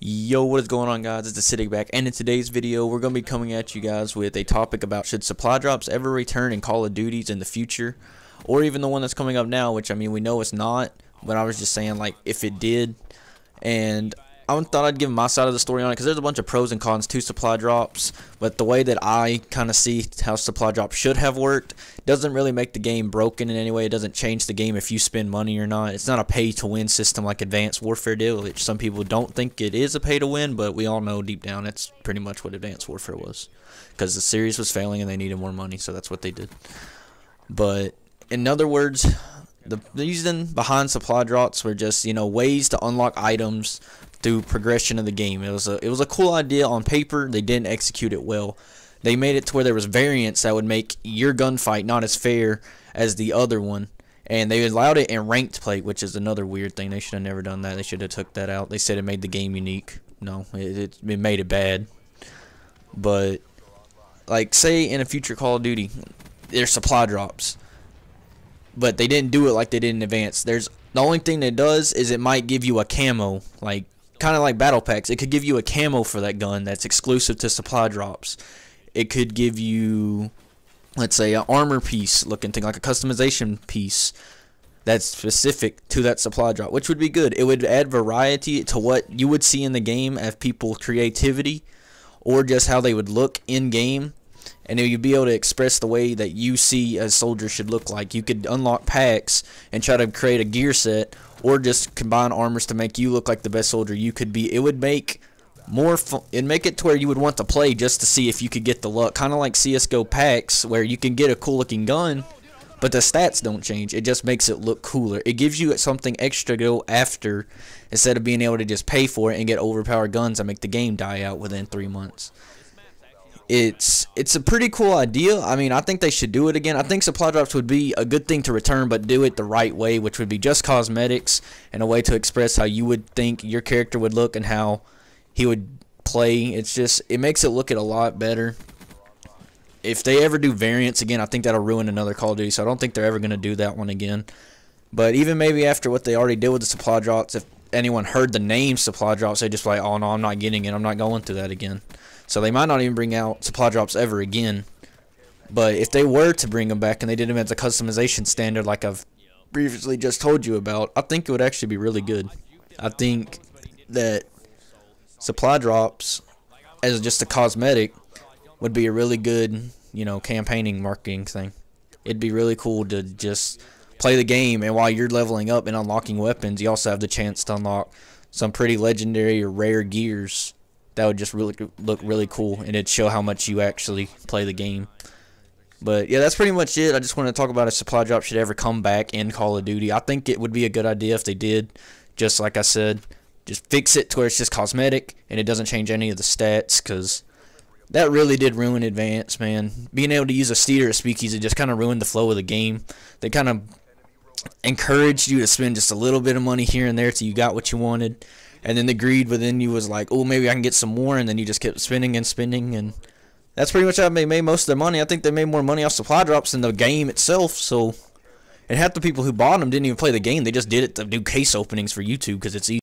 Yo, what is going on, guys? It's Acidic back, and in today's video we're going to be coming at you guys with a topic about should supply drops ever return in Call of Duties in the future, or even the one that's coming up now, which I mean we know it's not, but I was just saying like if it did. And I thought I'd give my side of the story on it because there's a bunch of pros and cons to supply drops, but the way that I kind of see how supply drops should have worked doesn't really make the game broken in any way. It doesn't change the game if you spend money or not. It's not a pay-to-win system like Advanced Warfare did, which some people don't think it is a pay-to-win, but we all know deep down that's pretty much what Advanced Warfare was, because the series was failing and they needed more money, so that's what they did. But in other words, the reason behind supply drops were just, you know, ways to unlock items through progression of the game. It was a cool idea on paper. They didn't execute it well. They made it to where there was variants that would make your gunfight not as fair as the other one, and they allowed it in ranked play, which is another weird thing. They should have never done that. They should have took that out. They said it made the game unique. No, it made it bad. But like, say in a future Call of Duty there's supply drops, but they didn't do it like they did in Advance. The only thing that does is it might give you a camo, like kind of like battle packs. It could give you a camo for that gun that's exclusive to supply drops. It could give you, let's say, an armor piece looking thing, like a customization piece that's specific to that supply drop, which would be good. It would add variety to what you would see in the game as people's creativity, or just how they would look in game, and you'd be able to express the way that you see a soldier should look like. You could unlock packs and try to create a gear set, or just combine armors to make you look like the best soldier you could be. It would make more fun. It'd make it to where you would want to play just to see if you could get the luck, kind of like CS:GO packs, where you can get a cool looking gun, but the stats don't change. It just makes it look cooler. It gives you something extra to go after, instead of being able to just pay for it and get overpowered guns that make the game die out within 3 months. It's a pretty cool idea. I mean, I think they should do it again. I think supply drops would be a good thing to return, but do it the right way, which would be just cosmetics and a way to express how you would think your character would look and how he would play. It makes it look a lot better. If they ever do variants again, I think that'll ruin another Call of Duty, so I don't think they're ever going to do that one again. But even maybe after what they already did with the supply drops, if anyone heard the name supply drops, they'd just be like, oh no, I'm not getting it. I'm not going through that again. So they might not even bring out supply drops ever again. But if they were to bring them back and they did them as a customization standard like I've previously just told you about, I think it would actually be really good. I think that supply drops as just a cosmetic would be a really good, you know, campaigning marketing thing. It'd be really cool to just play the game, and while you're leveling up and unlocking weapons, you also have the chance to unlock some pretty legendary or rare gears that would just really look really cool, and it'd show how much you actually play the game. But yeah, that's pretty much it. I just want to talk about if supply drop should ever come back in Call of Duty. I think it would be a good idea if they did. Just like I said, just fix it to where it's just cosmetic and it doesn't change any of the stats, because that really did ruin Advance, man. Being able to use a steed or a speakeasy just kind of ruined the flow of the game. They kind of encouraged you to spend just a little bit of money here and there till you got what you wanted, and then the greed within you was like, oh, maybe I can get some more, and then you just kept spending and spending, and that's pretty much how they made most of their money. I think they made more money off supply drops than the game itself. So, and half the people who bought them didn't even play the game. They just did it to do case openings for YouTube because it's easy.